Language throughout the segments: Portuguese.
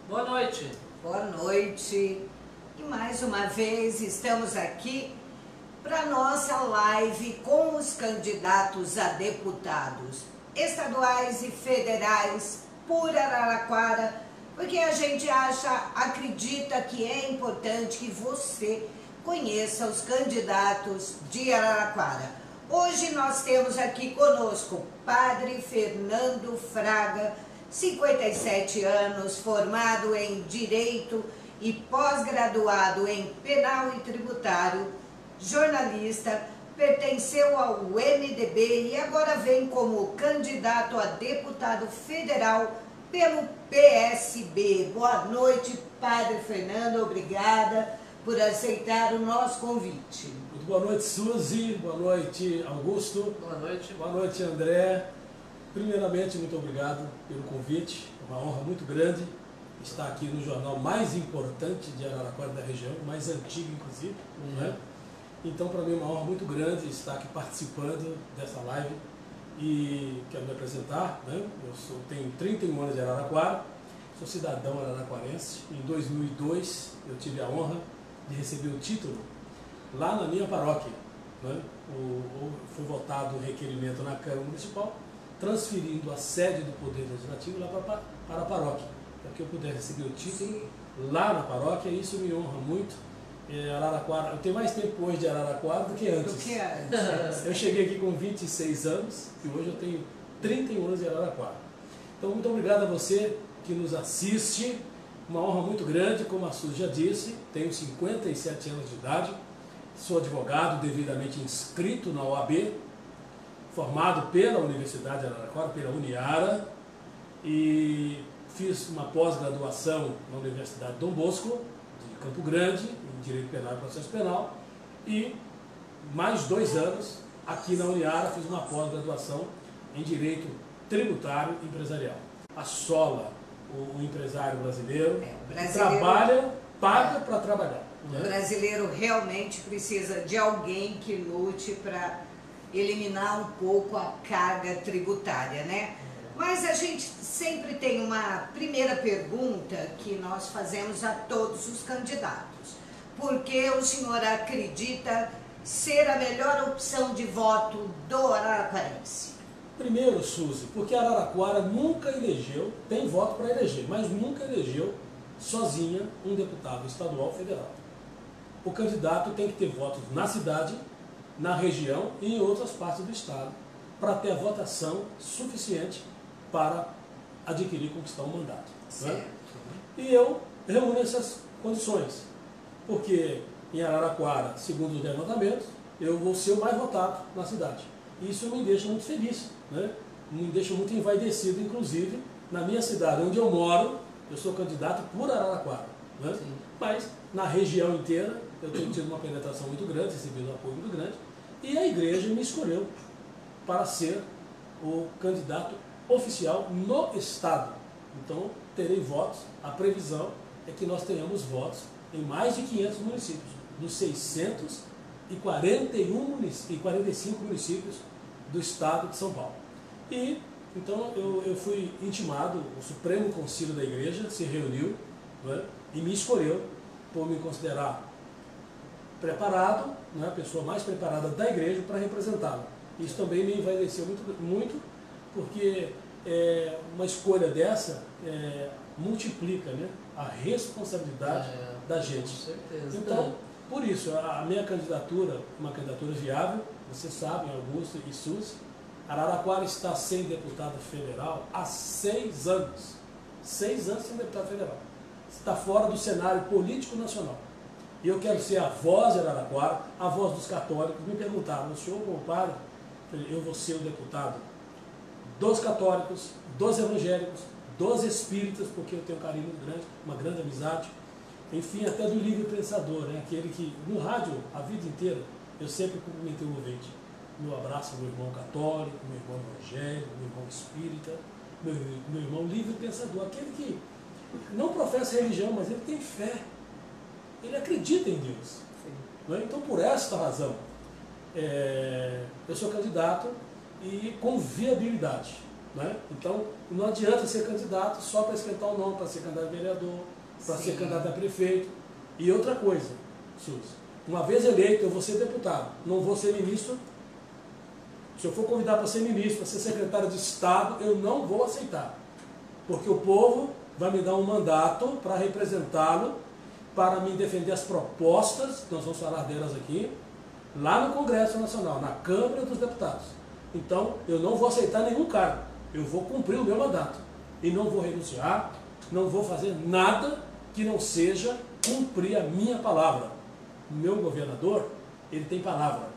Boa noite. Boa noite. E mais uma vez estamos aqui para nossa live com os candidatos a deputados estaduais e federais por Araraquara, porque a gente acredita que é importante que você conheça os candidatos de Araraquara. Hoje nós temos aqui conosco Padre Fernando Fraga, 57 anos, formado em Direito e pós-graduado em Penal e Tributário, jornalista, pertenceu ao MDB e agora vem como candidato a deputado federal pelo PSB. Boa noite, Padre Fernando, obrigada por aceitar o nosso convite. Muito boa noite, Suzy, boa noite, Augusto. Boa noite. Boa noite, André. Primeiramente, muito obrigado pelo convite, é uma honra muito grande estar aqui no jornal mais importante de Araraquara da região, mais antigo inclusive, né? Então, para mim é uma honra muito grande estar aqui participando dessa live e quero me apresentar, né? Tenho 31 anos de Araraquara, sou cidadão araraquarense. Em 2002 eu tive a honra de receber o título lá na minha paróquia, né? Foi votado um requerimento na Câmara Municipal transferindo a sede do Poder Legislativo lá para a paróquia, para que eu pudesse receber o título lá na paróquia. E isso me honra muito. Araraquara, eu tenho mais tempo hoje de Araraquara do que antes. Eu cheguei aqui com 26 anos e hoje eu tenho 31 anos de Araraquara. Então, muito obrigado a você que nos assiste. Uma honra muito grande, como a Suzy já disse. Tenho 57 anos de idade, sou advogado devidamente inscrito na OAB, formado pela Universidade de Araraquara, pela Uniara, e fiz uma pós-graduação na Universidade Dom Bosco, de Campo Grande, em Direito Penal e Processo Penal, e mais 2 anos aqui na Uniara fiz uma pós-graduação em Direito Tributário e Empresarial. Assola o empresário brasileiro, trabalha, paga para trabalhar. O brasileiro realmente precisa de alguém que lute para eliminar um pouco a carga tributária, né? Mas a gente sempre tem uma primeira pergunta que nós fazemos a todos os candidatos. Por que o senhor acredita ser a melhor opção de voto do araraquarense? Primeiro, Suzy, porque Araraquara nunca elegeu, tem voto para eleger, mas nunca elegeu sozinha um deputado estadual ou federal. O candidato tem que ter votos na cidade, na região e em outras partes do estado, para ter a votação suficiente para adquirir e conquistar um mandato. Né? E eu reúno essas condições, porque em Araraquara, segundo os levantamentos, eu vou ser o mais votado na cidade. E isso me deixa muito feliz, né? Me deixa muito envaidecido, inclusive, na minha cidade, onde eu moro, eu sou candidato por Araraquara. Né? Mas na região inteira eu tenho tido uma penetração muito grande, recebido um apoio muito grande, e a igreja me escolheu para ser o candidato oficial no estado. Então terei votos, a previsão é que nós tenhamos votos em mais de 500 municípios, nos 645 municípios do estado de São Paulo. E então eu fui intimado, o Supremo Concílio da Igreja se reuniu, né, e me escolheu por me considerar preparado, né, a pessoa mais preparada da igreja para representá-la. Isso também me envaideceu muito, porque uma escolha dessa multiplica, né, a responsabilidade da gente. Com certeza. Então, por isso, a minha candidatura, uma candidatura viável, vocês sabem, Augusto e Suzy, Araraquara está sem deputado federal há 6 anos. 6 anos sem deputado federal. Está fora do cenário político nacional. E eu quero ser a voz de Araraquara, a voz dos católicos. Me perguntaram, o senhor, como padre, eu vou ser o deputado dos católicos, dos evangélicos, dos espíritas, porque eu tenho um carinho muito grande, uma grande amizade, enfim, até do livre pensador, né? Aquele que, no rádio, a vida inteira, eu sempre cumprimentei o ouvinte. Meu abraço ao meu irmão católico, meu irmão evangélico, meu irmão espírita, meu irmão livre pensador, aquele que não professa religião, mas ele tem fé. Ele acredita em Deus. Não é? Então, por esta razão, eu sou candidato e com viabilidade. Né? Então, não adianta ser candidato só para esquentar o nome, para ser candidato a vereador, para ser candidato a prefeito. E outra coisa, Suzy, uma vez eleito eu vou ser deputado, não vou ser ministro. Se eu for convidado para ser ministro, para ser secretário de Estado, eu não vou aceitar. Porque o povo vai me dar um mandato para representá-lo, para me defender as propostas, nós vamos falar delas aqui, lá no Congresso Nacional, na Câmara dos Deputados. Então, eu não vou aceitar nenhum cargo, eu vou cumprir o meu mandato. E não vou renunciar, não vou fazer nada que não seja cumprir a minha palavra. O meu governador, ele tem palavra.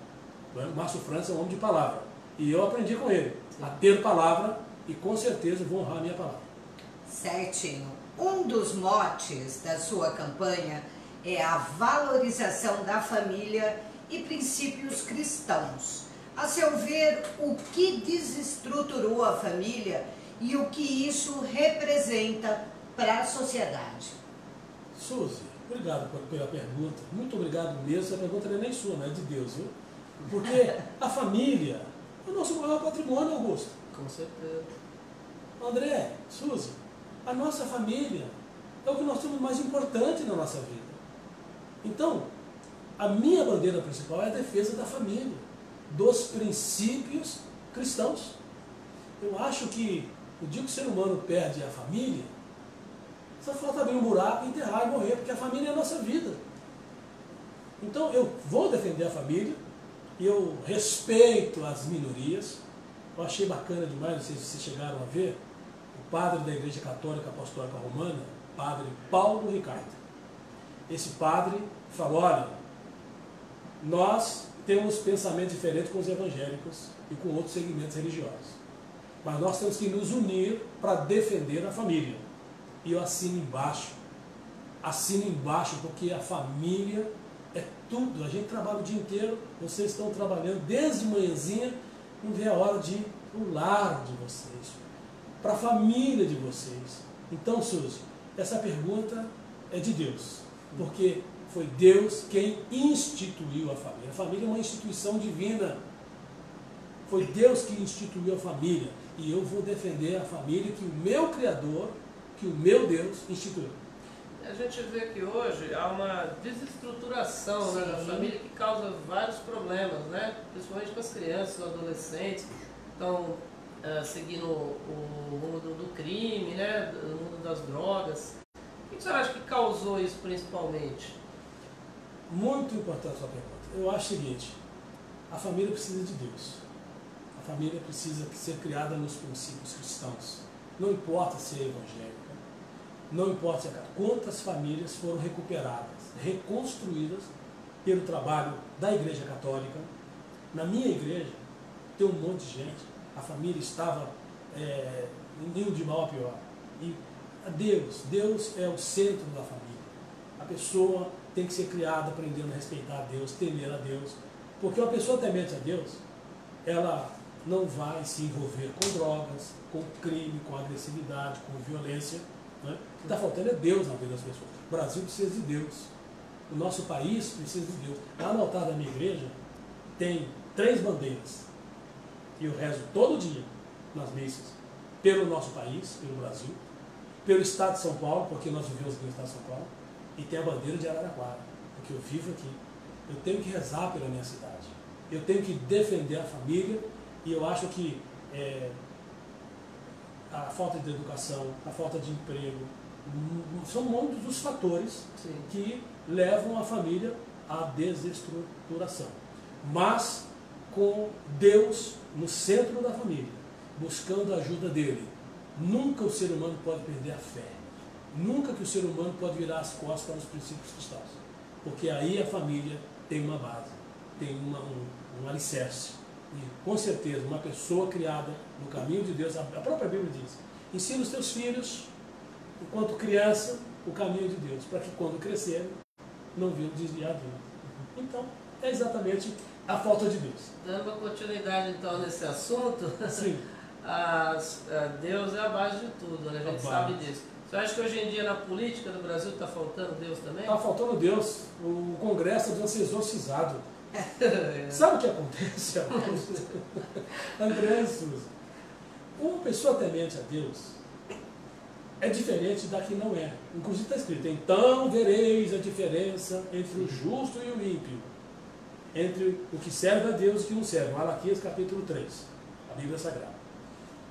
O Márcio França é um homem de palavra. E eu aprendi com ele a ter palavra e com certeza vou honrar a minha palavra. Certinho. Um dos motes da sua campanha é a valorização da família e princípios cristãos. A seu ver, o que desestruturou a família e o que isso representa para a sociedade? Suzy, obrigado pela pergunta. Muito obrigado mesmo. Essa pergunta não é nem sua, não é de Deus, viu? Porque a família é o nosso maior patrimônio, Augusto. Com certeza. André, Suzy, a nossa família é o que nós temos mais importante na nossa vida. Então, a minha bandeira principal é a defesa da família, dos princípios cristãos. Eu acho que o dia que o ser humano perde a família, só falta abrir um buraco, enterrar e morrer, porque a família é a nossa vida. Então eu vou defender a família, eu respeito as minorias. Eu achei bacana demais, não sei se vocês chegaram a ver, o padre da Igreja Católica Apostólica Romana, padre Paulo Ricardo. Esse padre falou, olha, nós temos pensamento diferente com os evangélicos e com outros segmentos religiosos, mas nós temos que nos unir para defender a família. E eu assino embaixo, porque a família é tudo. A gente trabalha o dia inteiro, vocês estão trabalhando desde manhãzinha, não vê a hora de ir para o lar de vocês, para a família de vocês. Então, Suzy, essa pergunta é de Deus, porque foi Deus quem instituiu a família. A família é uma instituição divina. Foi Deus que instituiu a família. E eu vou defender a família que o meu Criador, que o meu Deus instituiu. A gente vê que hoje há uma desestruturação, né, da família que causa vários problemas, né? Principalmente com as crianças, os adolescentes, estão seguindo o mundo do crime, né? O mundo das drogas. O que você acha que causou isso principalmente? Muito importante a sua pergunta. Eu acho o seguinte, a família precisa de Deus. A família precisa ser criada nos princípios cristãos. Não importa se é evangélica, não importa se é católica. Quantas famílias foram recuperadas, reconstruídas pelo trabalho da Igreja Católica. Na minha igreja tem um monte de gente, a família estava indo de mal a pior. E Deus é o centro da família. A pessoa tem que ser criada aprendendo a respeitar a Deus, temer a Deus. Porque uma pessoa temente a Deus, ela não vai se envolver com drogas, com crime, com agressividade, com violência. Né? O que está faltando é Deus na vida das pessoas. O Brasil precisa de Deus. O nosso país precisa de Deus. Lá no altar da minha igreja tem 3 bandeiras. E eu rezo todo dia nas missas pelo nosso país, pelo Brasil, pelo Estado de São Paulo, porque nós vivemos aqui no Estado de São Paulo, e tem a bandeira de Araraquara, porque eu vivo aqui. Eu tenho que rezar pela minha cidade. Eu tenho que defender a família. E eu acho que a falta de educação, a falta de emprego, são muitos dos fatores que levam a família à desestruturação. Mas com Deus no centro da família, buscando a ajuda dele, nunca o ser humano pode perder a fé. Nunca que o ser humano pode virar as costas para os princípios cristãos. Porque aí a família tem uma base, tem um alicerce. E, com certeza, uma pessoa criada no caminho de Deus, a própria Bíblia diz, ensina os teus filhos, enquanto criança, o caminho de Deus, para que quando crescerem, não venham desviar dele. Então, é exatamente a falta de Deus. Dando uma continuidade, então, nesse assunto, sim. Deus é a base de tudo, né? A gente sabe disso. Você acha que hoje em dia, na política do Brasil, está faltando Deus também? Está faltando Deus. O Congresso deve ser exorcizado. Sabe o que acontece? André e Suzy, uma pessoa temente a Deus é diferente da que não é. Inclusive está escrito, então vereis a diferença entre o justo e o ímpio, entre o que serve a Deus e o que não serve. Malaquias capítulo 3, a Bíblia Sagrada.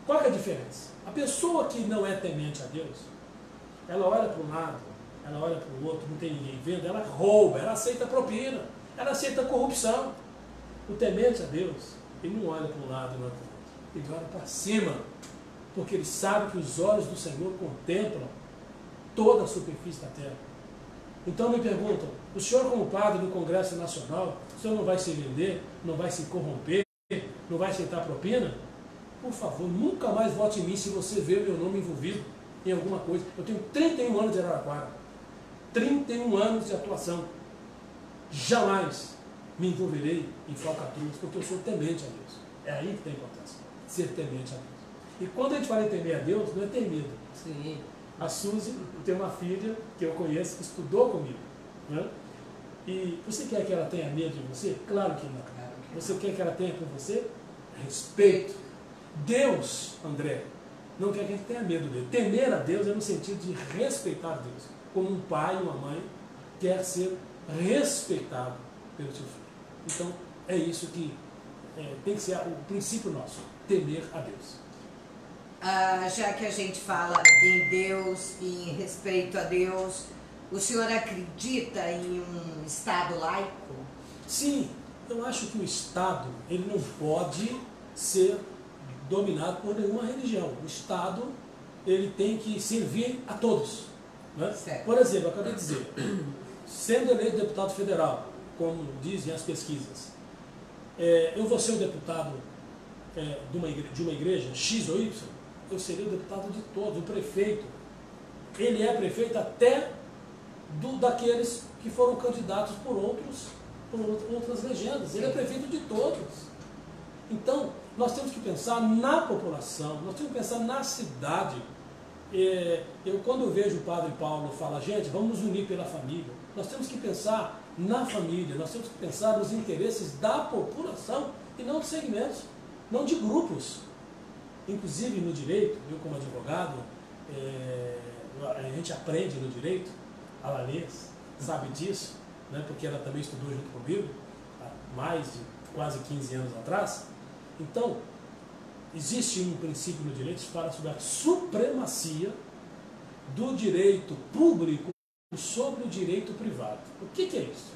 Qual que é a diferença? A pessoa que não é temente a Deus, ela olha para um lado, ela olha para o outro, não tem ninguém vendo, ela rouba, ela aceita propina, ela aceita corrupção. O temente a Deus, ele não olha para um lado e não olha para o outro, ele olha para cima, porque ele sabe que os olhos do Senhor contemplam toda a superfície da terra. Então me perguntam, o senhor como padre do Congresso Nacional, o senhor não vai se vender, não vai se corromper, não vai aceitar propina? Por favor, nunca mais vote em mim se você vê meu nome envolvido em alguma coisa. Eu tenho 31 anos de Araraquara, 31 anos de atuação. Jamais me envolverei em falcatruas, porque eu sou temente a Deus. É aí que tem importância, ser temente a Deus. E quando a gente fala em temer a Deus, não é ter medo. Sim. A Suzy tem uma filha que eu conheço, que estudou comigo. Né? E você quer que ela tenha medo de você? Claro que não. Você quer que ela tenha com você? Respeito. Deus, André, não quer que a gente tenha medo dele. Temer a Deus é no sentido de respeitar Deus. Como um pai e uma mãe quer ser respeitado pelo seu filho. Então, é isso que tem que ser o princípio nosso, temer a Deus. Já que a gente fala em Deus e em respeito a Deus, o senhor acredita em um Estado laico? Sim, eu acho que o Estado ele não pode ser dominado por nenhuma religião. O Estado ele tem que servir a todos. Né? Por exemplo, eu acabei de dizer, sendo eleito deputado federal, como dizem as pesquisas, eu vou ser o deputado de uma igreja X ou Y, eu seria o deputado de todos, o prefeito. Ele é prefeito até daqueles que foram candidatos por outras legendas. Ele é prefeito de todos. Então, nós temos que pensar na população, nós temos que pensar na cidade. Quando eu vejo o padre Paulo falar, gente, vamos nos unir pela família, nós temos que pensar na família, nós temos que pensar nos interesses da população e não de segmentos, não de grupos. Inclusive no direito, eu como advogado, a gente aprende no direito, a Lalês sabe disso, né, porque ela também estudou junto comigo, há mais de quase 15 anos atrás. Então, existe um princípio no direito que fala sobre a supremacia do direito público sobre o direito privado. O que é isso?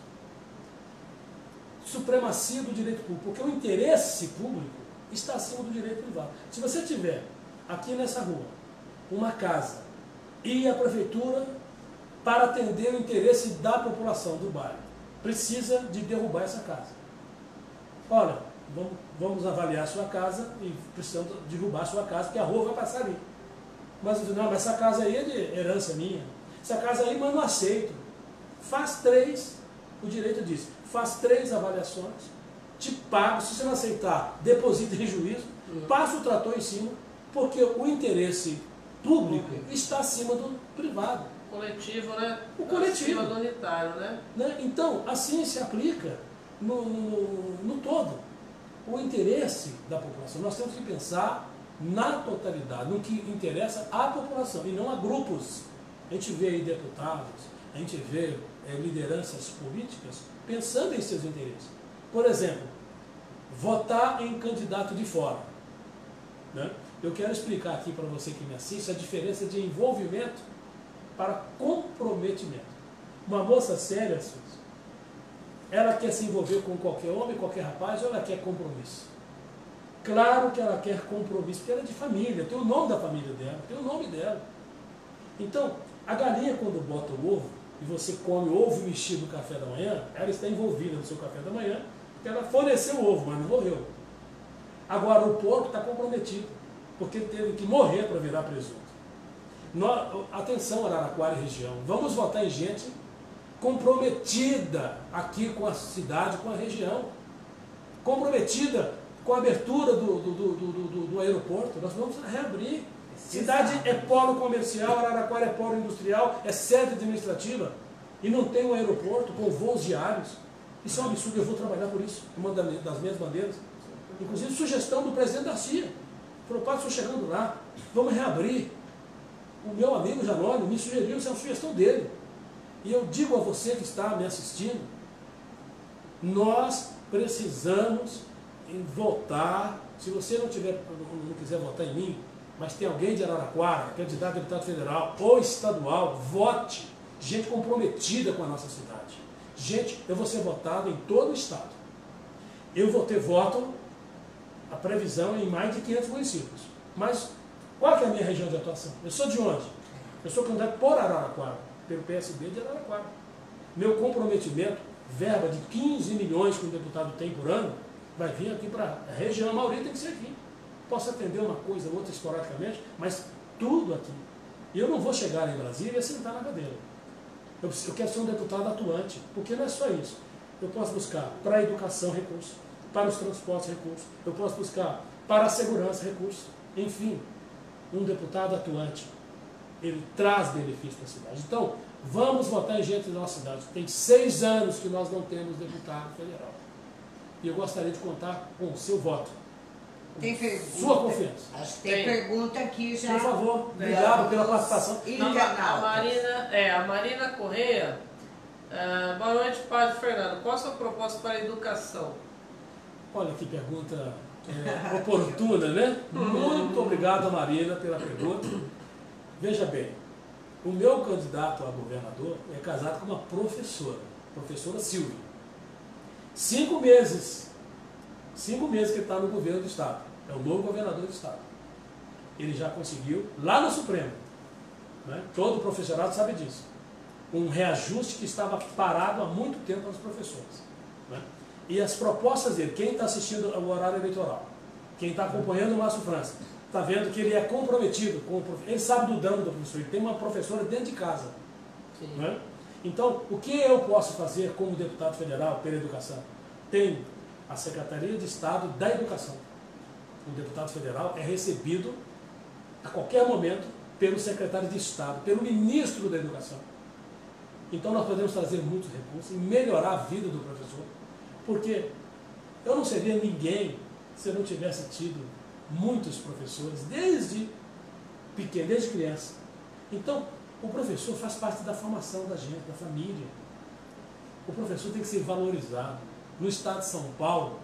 Supremacia do direito público, porque o interesse público está acima do direito privado. Se você tiver aqui nessa rua uma casa e a prefeitura, para atender o interesse da população do bairro, precisa de derrubar essa casa. Olha, vamos avaliar a sua casa e precisamos derrubar a sua casa, porque a rua vai passar ali. Mas não, mas essa casa aí é de herança minha. Essa casa aí, mas não aceito. Faz 3, o direito diz, faz 3 avaliações, te pago, se você não aceitar, deposita em juízo, passa o trator em cima, porque o interesse público está acima do privado. Coletivo, né? O coletivo. Acima do unitário, né? Então, assim se aplica no todo. O interesse da população. Nós temos que pensar na totalidade, no que interessa à população e não a grupos. A gente vê aí deputados, a gente vê lideranças políticas pensando em seus interesses. Por exemplo, votar em candidato de fora. Né? Eu quero explicar aqui para você que me assiste a diferença de envolvimento para comprometimento. Uma moça séria, Suzy, ela quer se envolver com qualquer homem, qualquer rapaz, ou ela quer compromisso? Claro que ela quer compromisso, porque ela é de família, tem o nome da família dela, tem o nome dela. Então, a galinha quando bota o ovo, e você come ovo mexido no café da manhã, ela está envolvida no seu café da manhã, porque ela forneceu o ovo, mas não morreu. Agora, o porco está comprometido, porque ele teve que morrer para virar presunto. Atenção, Araraquara e região, vamos votar em gente comprometida aqui com a cidade, com a região, comprometida com a abertura do aeroporto. Nós vamos reabrir. Cidade é polo comercial, Araraquara é polo industrial, é sede administrativa e não tem um aeroporto com voos diários. Isso é um absurdo, eu vou trabalhar por isso, uma das minhas bandeiras. Inclusive sugestão do presidente da CIA. Falou, padre, estou chegando lá, vamos reabrir. O meu amigo Janone me sugeriu, isso é uma sugestão dele. E eu digo a você que está me assistindo, nós precisamos votar. Se você não quiser votar em mim, mas tem alguém de Araraquara, candidato a deputado federal ou estadual, vote. Gente comprometida com a nossa cidade. Gente, eu vou ser votado em todo o estado. Eu vou ter voto, a previsão é em mais de 500 municípios. Mas qual que é a minha região de atuação? Eu sou de onde? Eu sou candidato por Araraquara, pelo PSB de Araraquara. Meu comprometimento, verba de 15 milhões que um deputado tem por ano, vai vir aqui para a região. A maioria tem que ser aqui. Posso atender uma coisa ou outra esporadicamente, mas tudo aqui. E eu não vou chegar em Brasília e sentar na cadeira. Eu quero ser um deputado atuante, porque não é só isso. Eu posso buscar para a educação recursos, para os transportes recursos, eu posso buscar para a segurança recursos. Enfim, um deputado atuante, ele traz benefício para a cidade. Então, vamos votar em gente da nossa cidade. Tem 6 anos que nós não temos deputado federal. E eu gostaria de contar com o seu voto. Tem pergunta? Sua confiança. Acho que tem pergunta aqui já. Por favor, obrigado pela participação. A Marina Correia. Boa noite, padre Fernando. Qual a sua proposta para a educação? Olha que pergunta oportuna, né? Muito obrigado, Marina, pela pergunta. Veja bem, o meu candidato a governador é casado com uma professora Silvia. 5 meses que ele está no governo do estado. É o novo governador do estado. Ele já conseguiu, lá no Supremo, né? Todo professorado sabe disso, um reajuste que estava parado há muito tempo aos professores. Né? E as propostas dele, quem está assistindo o horário eleitoral, quem está acompanhando o Márcio França, está vendo que ele é comprometido com o professor, ele sabe do dano do professor, ele tem uma professora dentro de casa. Né? Então, o que eu posso fazer como deputado federal pela educação? Tem a Secretaria de Estado da Educação. O deputado federal é recebido a qualquer momento pelo secretário de Estado, pelo ministro da Educação. Então nós podemos trazer muitos recursos e melhorar a vida do professor, porque eu não seria ninguém se eu não tivesse tido muitos professores desde pequeno, desde criança. Então, o professor faz parte da formação da gente, da família. O professor tem que ser valorizado. No estado de São Paulo,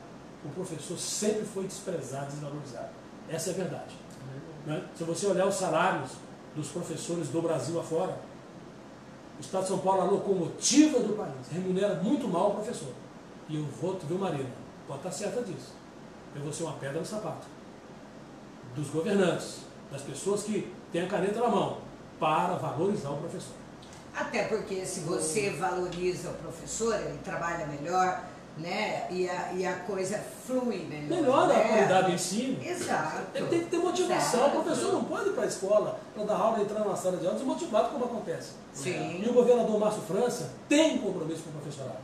o professor sempre foi desprezado, desvalorizado. Essa é a verdade. Né? Se você olhar os salários dos professores do Brasil afora, o estado de São Paulo é a locomotiva do país, remunera muito mal o professor. E eu voto, viu, Marina? Pode estar certa disso. Eu vou ser uma pedra no sapato dos governantes, das pessoas que têm a caneta na mão, para valorizar o professor. Até porque se você valoriza o professor, ele trabalha melhor, né? E a coisa flui melhor. Melhora né? a qualidade do ensino. Exato. Ele tem que ter motivação. Exato. O professor não pode ir para a escola para dar aula e entrar na sala de aula desmotivado, como acontece. Sim. E o governador Márcio França tem compromisso com o professorado.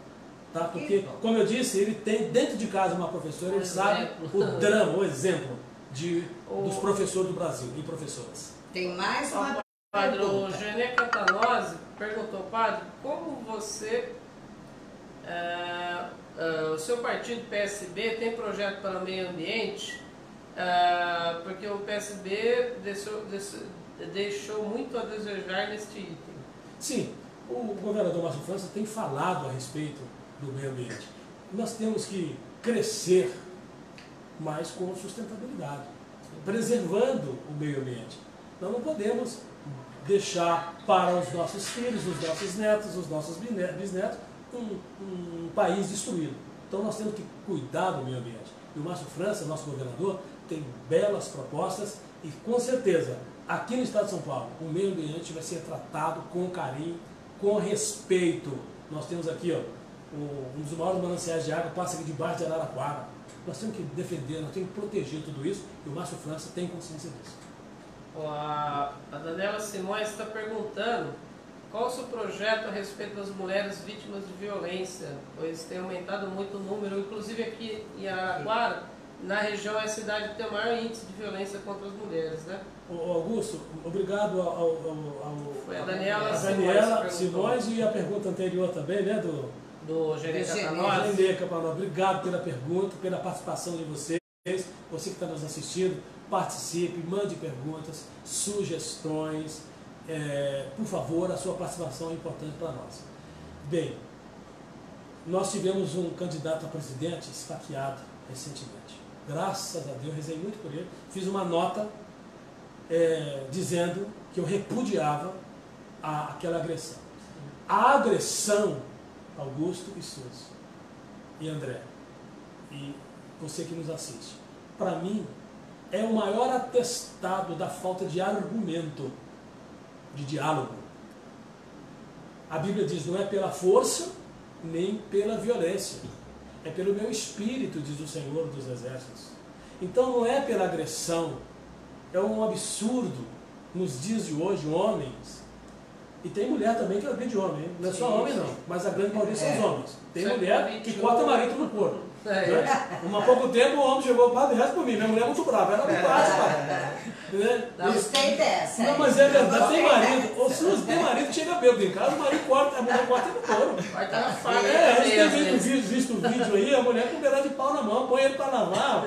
Tá? Porque, como eu disse, ele tem dentro de casa uma professora, ele sabe o drama, o exemplo dos professores do Brasil e professoras. Tem mais uma Padre, o pergunta. Genê Cantanose perguntou, padre, como você, o seu partido PSB tem projeto para o meio ambiente? Porque o PSB deixou muito a desejar neste item. Sim, o governador Márcio França tem falado a respeito do meio ambiente. Nós temos que crescer mais com sustentabilidade, preservando o meio ambiente. Nós não podemos deixar para os nossos filhos, os nossos netos, os nossos bisnetos, um país destruído. Então nós temos que cuidar do meio ambiente. E o Márcio França, nosso governador, tem belas propostas e com certeza, aqui no estado de São Paulo, o meio ambiente vai ser tratado com carinho, com respeito. Nós temos aqui, um dos maiores mananciais de água, passa aqui debaixo de Araraquara. Nós temos que defender, nós temos que proteger tudo isso e o Márcio França tem consciência disso. A Daniela Simões está perguntando qual o seu projeto a respeito das mulheres vítimas de violência, pois tem aumentado muito o número, inclusive aqui em Araraquara, na região é a cidade que tem o maior índice de violência contra as mulheres, né? Augusto, obrigado Foi a Daniela Simões e a pergunta anterior também, né, do Genê Cantanose. Obrigado pela pergunta, pela participação de vocês. você que está nos assistindo, participe, mande perguntas, sugestões. Por favor, a sua participação é importante para nós. Bem, nós tivemos um candidato a presidente esfaqueado recentemente. Graças a Deus, rezei muito por ele. Fiz uma nota dizendo que eu repudiava aquela agressão. A agressão, Augusto e Suzy, e André, e você que nos assiste, para mim, é o maior atestado da falta de argumento, de diálogo. A Bíblia diz, não é pela força, nem pela violência, é pelo meu espírito, diz o Senhor dos Exércitos. Então não é pela agressão, é um absurdo nos dias de hoje, homens, e tem mulher também que agride homem, hein? Não é só homem não, mas a grande maioria são os homens. Tem mulher que corta o marido no corpo. Né? Há pouco tempo o homem chegou para padre, resta por mim, minha mulher é muito brava, ela não bate, né? Gostei dessa. Não, mas é verdade, tem marido, ou se tem marido que chega bêbado em casa, o marido corta, a mulher corta no couro. Vai estar na faca. A gente tem visto o vídeo aí, a mulher com um pedaço de pau na mão, põe ele para lavar,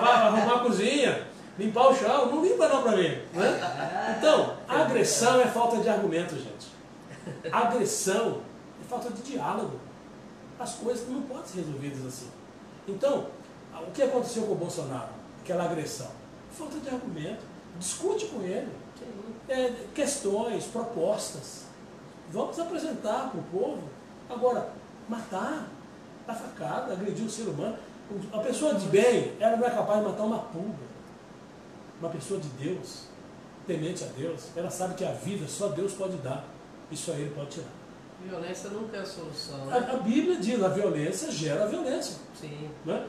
arrumar a cozinha, limpar o chão, não limpa não para mim. Né? Então, a agressão é falta de argumento, gente. A agressão é falta de diálogo. As coisas não podem ser resolvidas assim. Então, o que aconteceu com o Bolsonaro? Aquela agressão. Falta de argumento. Discute com ele. Questões, propostas. Vamos apresentar para o povo. Agora, matar, dar facada, agredir o ser humano. A pessoa de bem, ela não é capaz de matar uma pulga. Uma pessoa de Deus, temente a Deus, ela sabe que a vida só Deus pode dar. E só Ele pode tirar. Violência nunca é a solução. Né? A Bíblia diz, a violência gera a violência. Sim. Né?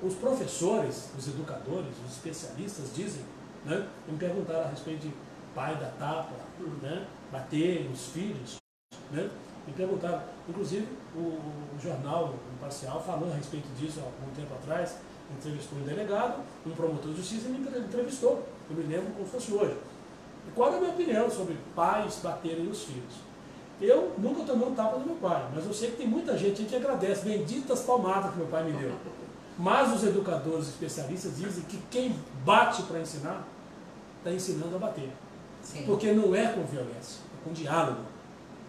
Os professores, os educadores, os especialistas dizem, né? Me perguntaram a respeito de pai da tapa, né? Bater nos filhos. Né? Me perguntaram, inclusive o jornal Imparcial falou a respeito disso há algum tempo atrás, entrevistou um delegado, um promotor de justiça e me entrevistou. Eu me lembro como se fosse hoje. E qual é a minha opinião sobre pais baterem nos filhos? Eu nunca tomei um tapa do meu pai, mas eu sei que tem muita gente que agradece, benditas palmadas que meu pai me deu. Mas os educadores especialistas dizem que quem bate para ensinar, está ensinando a bater. Sim. Porque não é com violência, é com diálogo.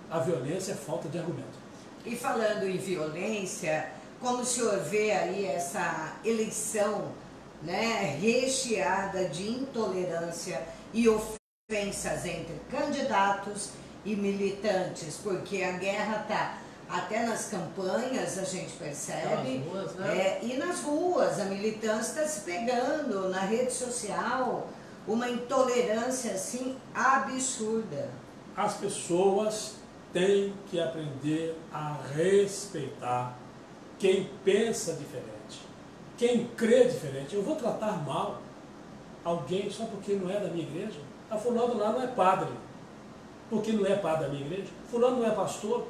A violência é falta de argumento. E falando em violência, como o senhor vê aí essa eleição, né, recheada de intolerância e ofensas entre candidatos e militantes, porque a guerra está até nas campanhas, a gente percebe, nas ruas, né? E nas ruas, a militância está se pegando, na rede social, uma intolerância assim absurda. As pessoas têm que aprender a respeitar quem pensa diferente, quem crê diferente. Eu vou tratar mal alguém só porque não é da minha igreja? A fulano lá não é padre, porque não é padre da minha igreja. Fulano não é pastor,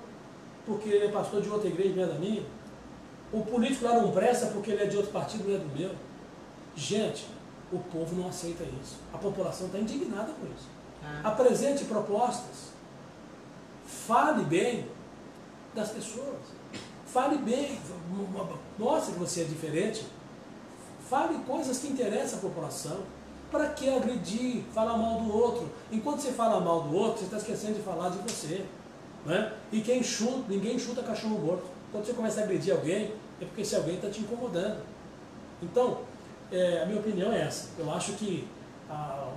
porque ele é pastor de outra igreja, não é da minha. O político lá não presta porque ele é de outro partido, não é do meu. Gente, o povo não aceita isso. A população está indignada com isso. Apresente propostas. Fale bem das pessoas. Fale bem. Mostre que você é diferente. Fale coisas que interessam a população. Para que agredir, falar mal do outro? Enquanto você fala mal do outro, você está esquecendo de falar de você. Né? E quem chuta, ninguém chuta cachorro morto. Quando você começa a agredir alguém, é porque esse alguém está te incomodando. Então, a minha opinião é essa. Eu acho que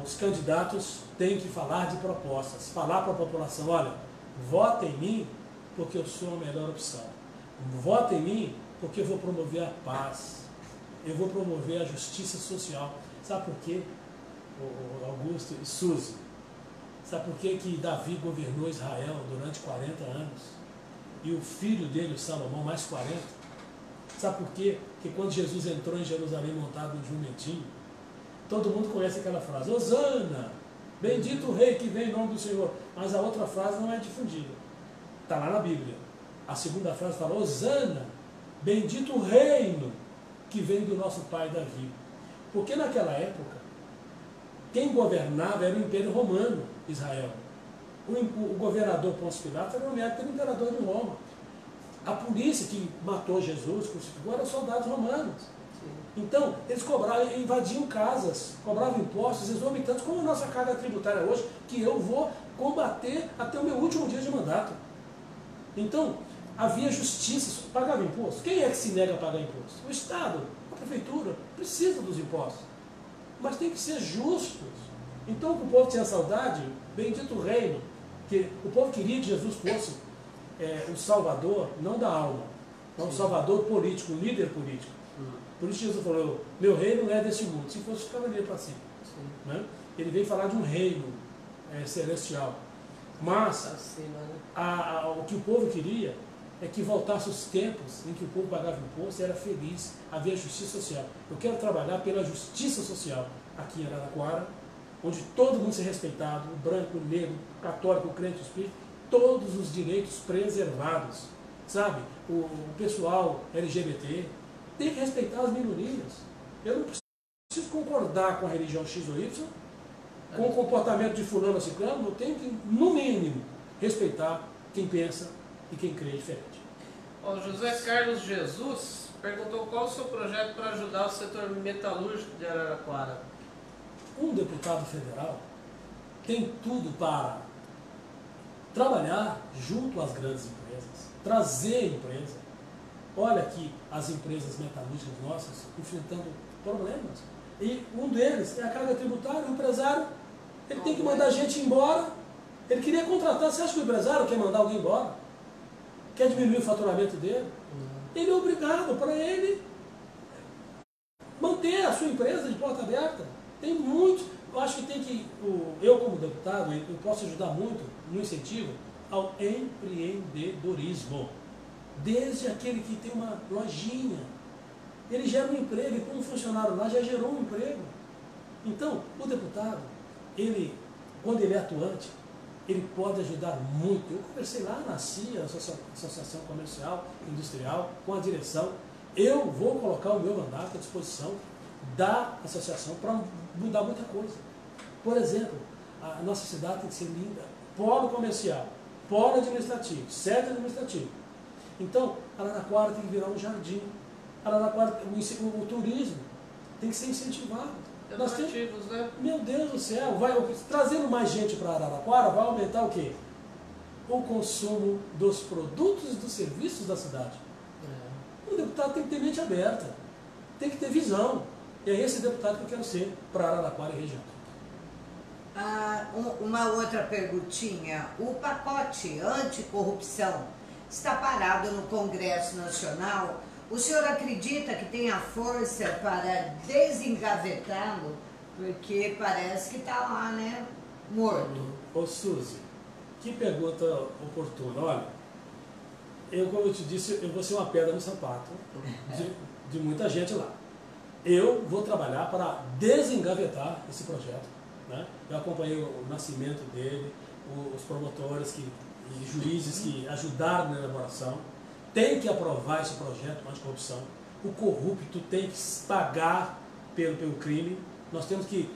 os candidatos têm que falar de propostas. Falar para a população, olha, vota em mim porque eu sou a melhor opção. Vota em mim porque eu vou promover a paz. Eu vou promover a justiça social. Sabe por quê? O Augusto e Suzy. Sabe por quê que Davi governou Israel durante 40 anos? E o filho dele, o Salomão, mais 40? Sabe por quê? Que quando Jesus entrou em Jerusalém montado no jumentinho, todo mundo conhece aquela frase, Hosana, bendito o rei que vem em nome do Senhor. Mas a outra frase não é difundida. Está lá na Bíblia. A segunda frase fala, Hosana, bendito o reino que vem do nosso pai Davi. Porque naquela época, quem governava era o Império Romano, Israel. O governador Pôncio Pilatos era nomeado pelo imperador de Roma. A polícia que matou Jesus, crucificou, eram soldados romanos. Então, eles cobravam, invadiam casas, cobravam impostos exorbitantes, como a nossa carga tributária hoje, que eu vou combater até o meu último dia de mandato. Então, havia justiça, pagava imposto. Quem é que se nega a pagar imposto? O Estado, a Prefeitura, precisa dos impostos. Mas tem que ser justos. Então, o povo tinha saudade, bendito reino, que o povo queria que Jesus fosse o salvador, não da alma, mas o salvador político, o líder político. Por isso Jesus falou, meu reino não é desse mundo. Se fosse, ficava ali para cima. Né? Ele veio falar de um reino celestial. Mas o que o povo queria é que voltasse os tempos em que o povo pagava imposto e era feliz, havia justiça social. Eu quero trabalhar pela justiça social aqui em Araraquara, onde todo mundo seja respeitado, o branco, o negro, o católico, o crente, o espírito, todos os direitos preservados. Sabe? O pessoal LGBT tem que respeitar as minorias. Eu não preciso concordar com a religião X ou Y, com o comportamento de fulano ou ciclano, eu tenho que, no mínimo, respeitar quem pensa e quem crê diferente. O José Carlos Jesus perguntou qual o seu projeto para ajudar o setor metalúrgico de Araraquara. Um deputado federal tem tudo para trabalhar junto às grandes empresas, trazer empresa. Olha aqui as empresas metalúrgicas nossas enfrentando problemas. E um deles é a carga tributária. O empresário ele tem que mandar gente embora. Ele queria contratar. Você acha que o empresário quer mandar alguém embora? Quer diminuir o faturamento dele? Ele é obrigado para ele manter a sua empresa de porta aberta. Tem muito. Eu acho que tem que, eu como deputado, eu posso ajudar muito no incentivo ao empreendedorismo. Desde aquele que tem uma lojinha, ele gera um emprego, e como funcionário lá já gerou um emprego. Então, o deputado, quando ele é atuante, ele pode ajudar muito. Eu conversei lá na CIA, Associação Comercial Industrial, com a direção. Eu vou colocar o meu mandato à disposição da associação para mudar muita coisa. Por exemplo, a nossa cidade tem que ser linda, polo comercial, polo administrativo, sede administrativa. Então, Araraquara tem que virar um jardim. Araraquara, o turismo tem que ser incentivado. Nós temos, né? Meu Deus do céu, trazendo mais gente para Araraquara, vai aumentar o quê? O consumo dos produtos e dos serviços da cidade. O deputado tem que ter mente aberta, tem que ter visão. E é esse deputado que eu quero ser para Araraquara e região. Uma outra perguntinha. O pacote anticorrupção está parado no Congresso Nacional. O senhor acredita que tem a força para desengavetá-lo? Porque parece que está lá, né? Morto. Ô Suzy, que pergunta oportuna. Olha, como eu te disse, eu vou ser uma pedra no sapato de muita gente lá. Eu vou trabalhar para desengavetar esse projeto. Né? Eu acompanhei o nascimento dele, os promotores e juízes que ajudaram na elaboração. Tem que aprovar esse projeto anticorrupção. O corrupto tem que pagar pelo crime. Nós temos que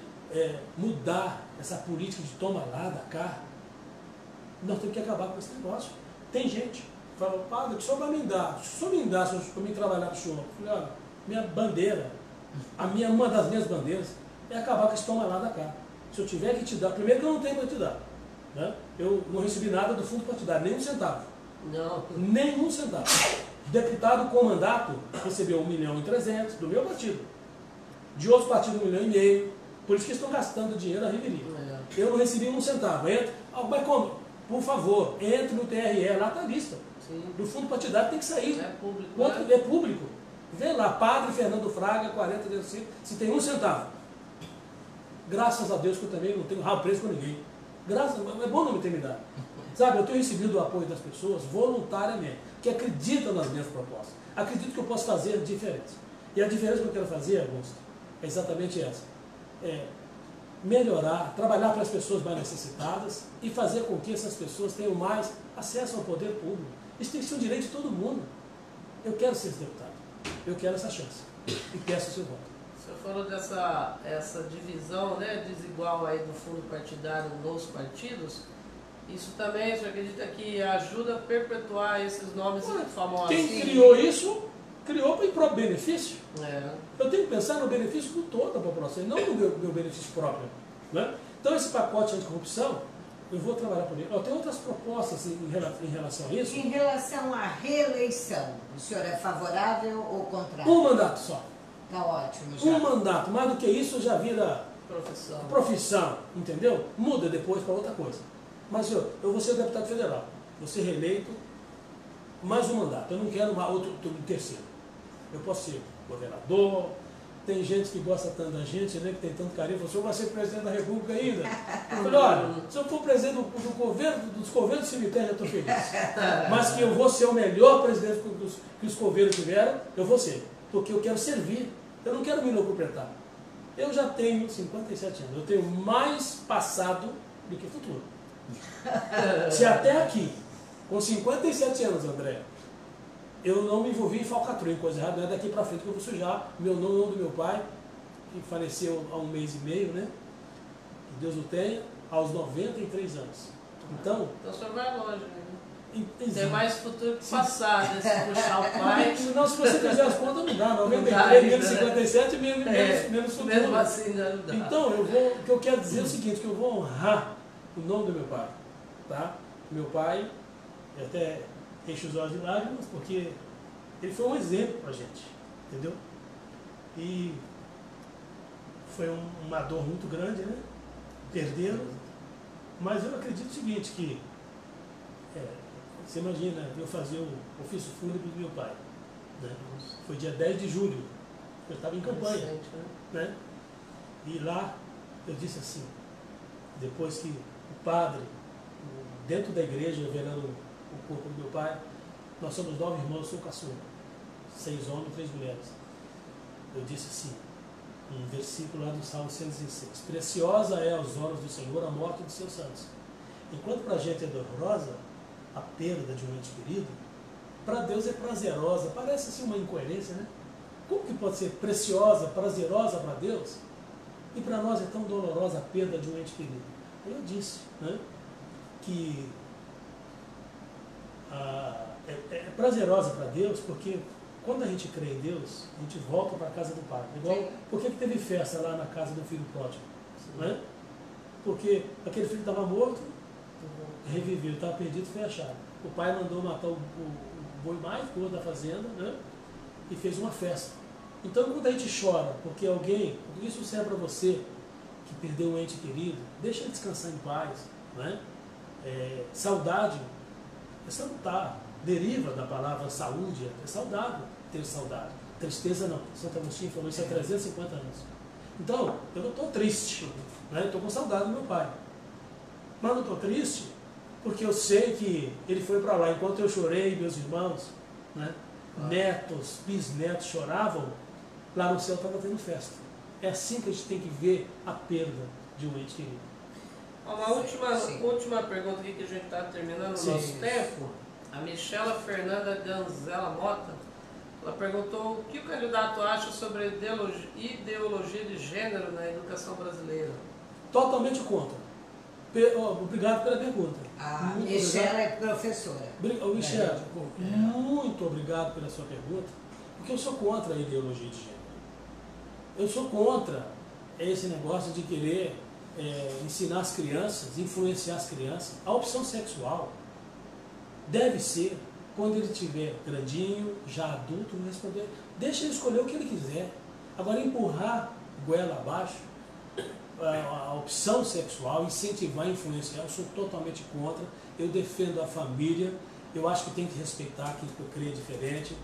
mudar essa política de toma lá da cá. Nós temos que acabar com esse negócio. Tem gente que fala, padre, o que o senhor vai me dar? Se o senhor me dá, se eu me trabalhar para o senhor. Eu falei, olha, minha bandeira, uma das minhas bandeiras é acabar com esse toma lá da cá. Se eu tiver que te dar, primeiro que eu não tenho para te dar. Né? Eu não recebi nada do fundo partidário, nem um centavo. Não. Nenhum centavo. Deputado com mandato recebeu 1.300.000 do meu partido. De outros partidos 1,5 milhão. Por isso que estão gastando dinheiro a reveria. Eu não recebi um centavo. Mas como? Por favor, entre no TRE, lá está a lista. Sim. Do fundo partidário tem que sair. É público. É público. Vê lá, Padre Fernando Fraga, 40,05, se tem um centavo. Graças a Deus que eu também não tenho rabo preso com ninguém. É bom não me ter me dado. Sabe, eu tenho recebido o apoio das pessoas voluntariamente, que acreditam nas minhas propostas. Acredito que eu posso fazer diferença. E a diferença que eu quero fazer, Augusto, é exatamente essa. Melhorar, trabalhar para as pessoas mais necessitadas e fazer com que essas pessoas tenham mais acesso ao poder público. Isso tem que ser um direito de todo mundo. Eu quero ser esse deputado. Eu quero essa chance. E peço o seu voto. O senhor falou essa divisão, né, desigual aí do fundo partidário nos partidos. Isso também, o senhor acredita que ajuda a perpetuar esses nomes famosos? Quem criou isso criou em próprio benefício. É. Eu tenho que pensar no benefício de toda a população, e não no meu benefício próprio. Né? Então esse pacote anticorrupção, eu vou trabalhar por ele. Eu tenho outras propostas em relação a isso. Em relação à reeleição, o senhor é favorável ou contrário? Um mandato só. Tá ótimo já. Um mandato. Mais do que isso já vira profissão, entendeu? Muda depois para outra coisa. Mas eu vou ser deputado federal, vou ser reeleito, mais um mandato. Eu não quero um terceiro. Eu posso ser governador. Tem gente que gosta tanto da gente, né, que tem tanto carinho, falou, o senhor vai ser presidente da República ainda? Eu falei, olha, se eu for presidente dos coveiros do cemitério, eu estou feliz. Mas que eu vou ser o melhor presidente que os coveiros tiveram, eu vou ser. Porque eu quero servir, eu não quero me locupletar. Eu já tenho 57 anos, eu tenho mais passado do que futuro. Se até aqui, com 57 anos, André, eu não me envolvi em falcatrua, em coisa errada, não é daqui para frente que eu vou sujar meu nome do meu pai, que faleceu há 1 mês e meio, né? Que Deus o tenha, aos 93 anos. Então o senhor vai longe, né? Tem mais futuro que passado, né? Se puxar o pai. Não, se você fizer as contas, não dá. 93 menos 57 menos futuro. Mesmo assim, não dá. Então, o que eu quero dizer é o seguinte, que eu vou honrar o nome do meu pai. Tá? Meu pai, eu até enche os olhos de lágrimas, porque ele foi um exemplo pra gente, entendeu? E foi uma dor muito grande, né? Perderam. Mas eu acredito o seguinte, que você imagina, eu fazia o ofício fúnebre do meu pai. Né? Foi dia 10 de julho, eu estava em campanha. Né? E lá eu disse assim, depois que o padre, dentro da igreja, velando o corpo do meu pai, nós somos 9 irmãos, eu sou o caçula, 6 homens e 3 mulheres. Eu disse assim, um versículo lá do Salmo 116, preciosa é aos olhos do Senhor a morte de seus santos. Enquanto para a gente é dolorosa a perda de um ente querido, para Deus é prazerosa. Parece assim uma incoerência, né? Como que pode ser preciosa, prazerosa para Deus, e para nós é tão dolorosa a perda de um ente querido? Eu disse, né, que é prazerosa para Deus, porque quando a gente crê em Deus, a gente volta para a casa do Pai. Igual, por que teve festa lá na casa do filho pródigo? Né? Porque aquele filho estava morto, reviveu, estava perdido, foi achado. O pai mandou matar o boi mais gordo da fazenda, né? E fez uma festa. Então, quando a gente chora porque alguém, isso serve para você que perdeu um ente querido, deixa ele descansar em paz. Né? Saudade é salutar, deriva da palavra saúde, é saudável ter saudade. Tristeza não. Santo Agostinho falou isso há 350 anos. Então, eu não estou triste, né? Estou com saudade do meu pai. Mas não estou triste porque eu sei que ele foi para lá. Enquanto eu chorei, meus irmãos, né, netos, bisnetos choravam, lá no céu estava tendo festa. É assim que a gente tem que ver a perda de um ente querido. Uma última pergunta aqui que a gente está terminando o nosso tempo. A Michela Fernanda Ganzela Mota, ela perguntou o que o candidato acha sobre a ideologia de gênero na educação brasileira. Totalmente contra. Obrigado pela pergunta. A Michela é professora. Michela, muito obrigado pela sua pergunta, porque eu sou contra a ideologia de gênero. Eu sou contra esse negócio de querer ensinar as crianças, influenciar as crianças. A opção sexual deve ser, quando ele estiver grandinho, já adulto, responder. Deixa ele escolher o que ele quiser. Agora, empurrar goela abaixo a opção sexual, incentivar, influenciar, eu sou totalmente contra. Eu defendo a família, eu acho que tem que respeitar quem crê diferente.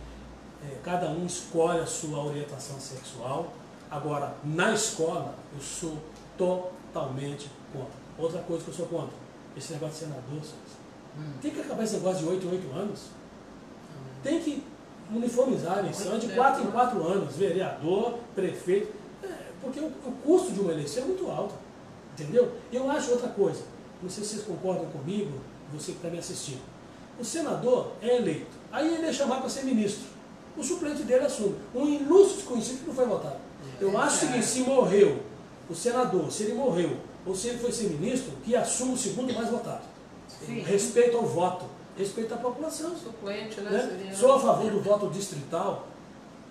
Cada um escolhe a sua orientação sexual. Agora, na escola, eu sou totalmente contra. Outra coisa que eu sou contra, esse negócio de senador. Tem que acabar esse negócio de 8 em 8 anos. Tem que uniformizar a eleição de 4 em 4 anos, vereador, prefeito. Porque o custo de uma eleição é muito alto, entendeu? Eu acho outra coisa, não sei se vocês concordam comigo, você que está me assistindo. O senador é eleito, aí ele é chamado para ser ministro, o suplente dele assume, um ilustre desconhecido que não foi votado. Eu acho o seguinte, se morreu o senador, se ele morreu, ou se ele foi ser ministro, que assuma o segundo mais votado. Sim. Respeito ao voto, respeito à população. Suplente, né? Sou a favor do voto distrital,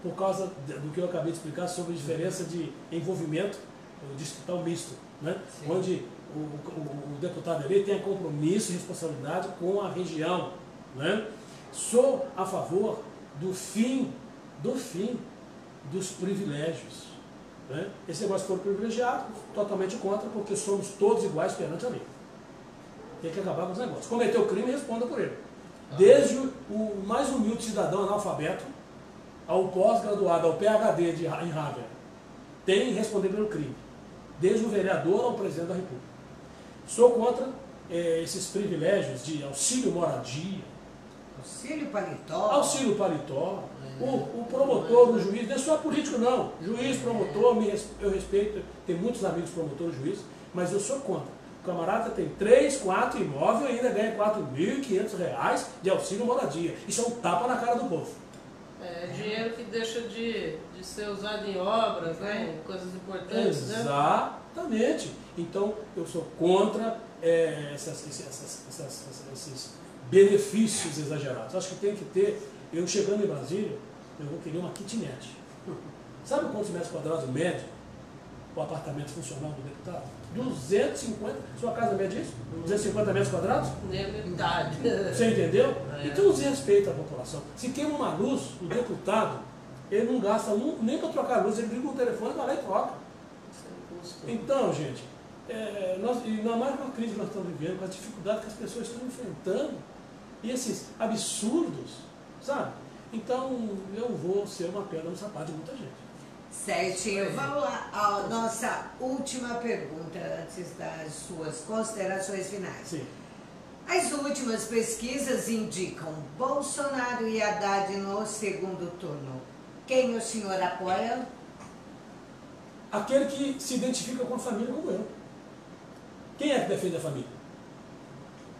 por causa do que eu acabei de explicar sobre a diferença de envolvimento distrital misto, né? Onde o deputado ali tem compromisso e responsabilidade com a região, né? Sou a favor do fim dos privilégios, né? Esse negócio for privilegiado, totalmente contra, porque somos todos iguais perante a lei. Tem que acabar com os negócios. Cometeu crime, responda por ele. Desde o mais humilde cidadão analfabeto ao pós-graduado, ao PhD em Harvard, tem que responder pelo crime. Desde o vereador ao presidente da República. Sou contra esses privilégios de auxílio moradia. Auxílio paletó. Auxílio paletó. O promotor, o juiz, não é só político não. Juiz, promotor, eu respeito, tenho muitos amigos promotores, juízes, mas eu sou contra. O camarada tem 3, 4 imóveis e ainda ganha R$4.500 de auxílio moradia. Isso é um tapa na cara do povo. É dinheiro que deixa de ser usado em obras, né? Em coisas importantes. Exatamente. Né? Então, eu sou contra esses benefícios exagerados. Acho que tem que ter. Eu chegando em Brasília, eu vou querer uma kitnet. Sabe quantos metros quadrados médio o apartamento funcional do deputado? 250. Sua casa mede isso? 250 metros quadrados? Nem metade. Você entendeu? Então desrespeita a população. Se queima uma luz, o deputado, ele não gasta nem para trocar a luz, ele liga no telefone, vai lá e troca. Então, gente, ainda mais com a crise que nós estamos vivendo, com a dificuldade que as pessoas estão enfrentando, e esses absurdos, sabe? Então, eu vou ser uma pedra no sapato de muita gente. Certinho. Vamos lá, a nossa última pergunta antes das suas considerações finais. Sim. As últimas pesquisas indicam Bolsonaro e Haddad no segundo turno. Quem o senhor apoia? Aquele que se identifica com a família como eu. Quem é que defende a família?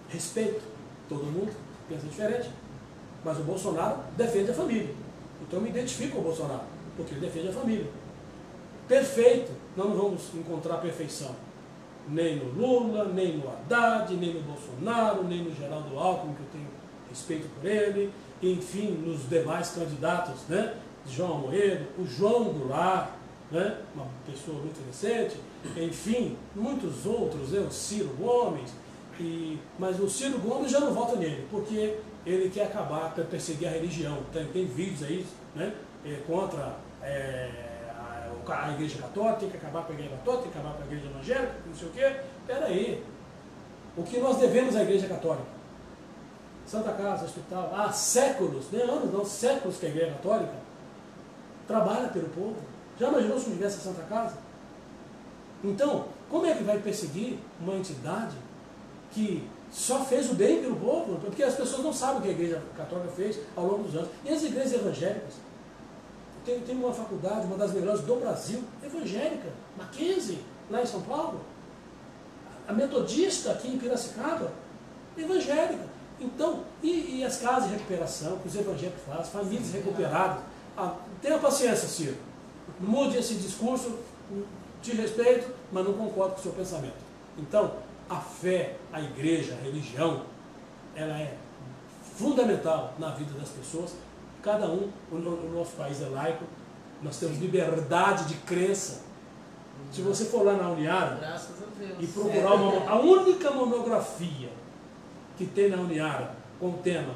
Respeito. Todo mundo pensa diferente. Mas o Bolsonaro defende a família. Então eu me identifico com o Bolsonaro, porque ele defende a família. Perfeito. Não vamos encontrar perfeição. Nem no Lula, nem no Haddad, nem no Bolsonaro, nem no Geraldo Alckmin, que eu tenho respeito por ele, enfim, nos demais candidatos, né? João Amoedo, o João Goulart, né? Uma pessoa muito decente, enfim, muitos outros, né? O Ciro Gomes, mas o Ciro Gomes já não voto nele, porque ele quer acabar, quer perseguir a religião. Tem vídeos aí, né? Contra a Igreja Católica, tem que acabar com a Igreja Católica, tem que acabar com a Igreja Evangélica, não sei o quê. Peraí. O que nós devemos à Igreja Católica? Santa Casa, hospital, há séculos, nem anos não, séculos que a Igreja Católica trabalha pelo povo. Já imaginou se não tivesse a Santa Casa? Então, como é que vai perseguir uma entidade que só fez o bem pelo povo? Porque as pessoas não sabem o que a Igreja Católica fez ao longo dos anos. E as igrejas evangélicas? Tem uma faculdade, uma das melhores do Brasil, evangélica, Mackenzie, lá em São Paulo. A Metodista, aqui em Piracicaba, evangélica. Então, e as casas de recuperação que os evangélicos fazem, famílias recuperadas. Tenha paciência, Ciro. Mude esse discurso, te respeito, mas não concordo com o seu pensamento. Então, a fé, a igreja, a religião, ela é fundamental na vida das pessoas. Cada um, o nosso país é laico, nós temos liberdade de crença. Se você for lá na Uniara e procurar a única monografia que tem na Uniara com o tema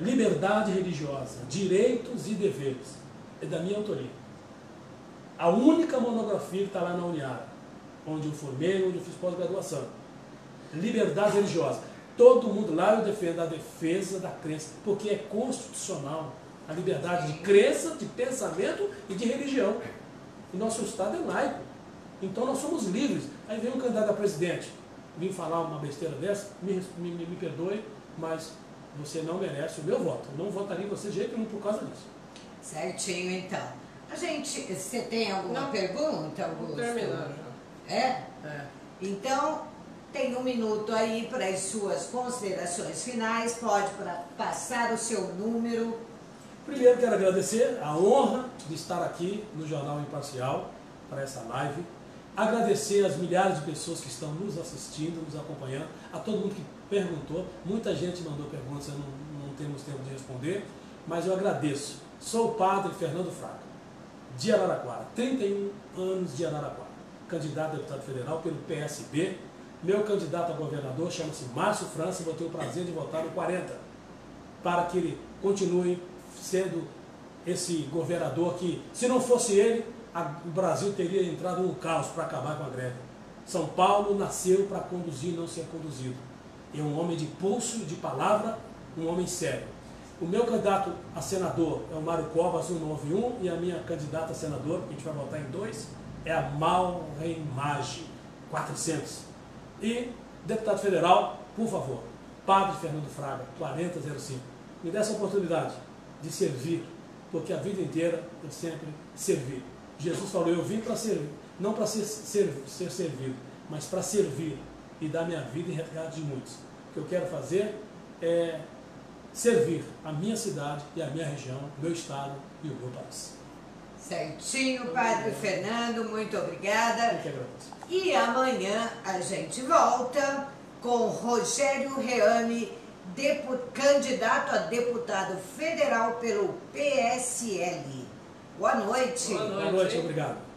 liberdade religiosa, direitos e deveres, é da minha autoria. A única monografia que está lá na Uniara, onde eu formei, onde eu fiz pós-graduação. Liberdade religiosa. Todo mundo lá eu defendo a defesa da crença, porque é constitucional a liberdade de crença, de pensamento e de religião. O nosso Estado é laico, então nós somos livres. Aí vem um candidato a presidente, vim falar uma besteira dessa, me perdoe, mas você não merece o meu voto. Eu não votaria em você de jeito nenhum por causa disso. Certinho, então. Você tem alguma pergunta, Augusto? Vou terminar já. É? Então, tem 1 minuto aí para as suas considerações finais. Pode passar o seu número. Primeiro, quero agradecer a honra de estar aqui no Jornal Imparcial para essa live. Agradecer às milhares de pessoas que estão nos assistindo, nos acompanhando, a todo mundo que perguntou. Muita gente mandou perguntas, não temos tempo de responder. mas eu agradeço. Sou o padre Fernando Fraga, de Araraquara, 31 anos de Araraquara, candidato a deputado federal pelo PSB. Meu candidato a governador chama-se Márcio França, vou ter o prazer de votar no 40, para que ele continue sendo esse governador que, se não fosse ele, o Brasil teria entrado no caos para acabar com a greve. São Paulo nasceu para conduzir, não ser conduzido. É um homem de pulso, de palavra, um homem sério. O meu candidato a senador é o Mário Covas, 191, e a minha candidata a senador, que a gente vai votar em 2, é a Maureen Maggi, 400. E deputado federal, por favor, Padre Fernando Fraga, 4005. Me dê essa oportunidade de servir, porque a vida inteira eu sempre servi. Jesus falou, eu vim para servir, não para ser servido, mas para servir e dar minha vida em resgate de muitos. O que eu quero fazer é servir a minha cidade e a minha região, o meu estado e o meu país. Certinho, Padre Fernando, muito obrigada. Eu que agradeço. E amanhã a gente volta com Rogério Reame, candidato a deputado federal pelo PSL. Boa noite. Boa noite, Boa noite, obrigado.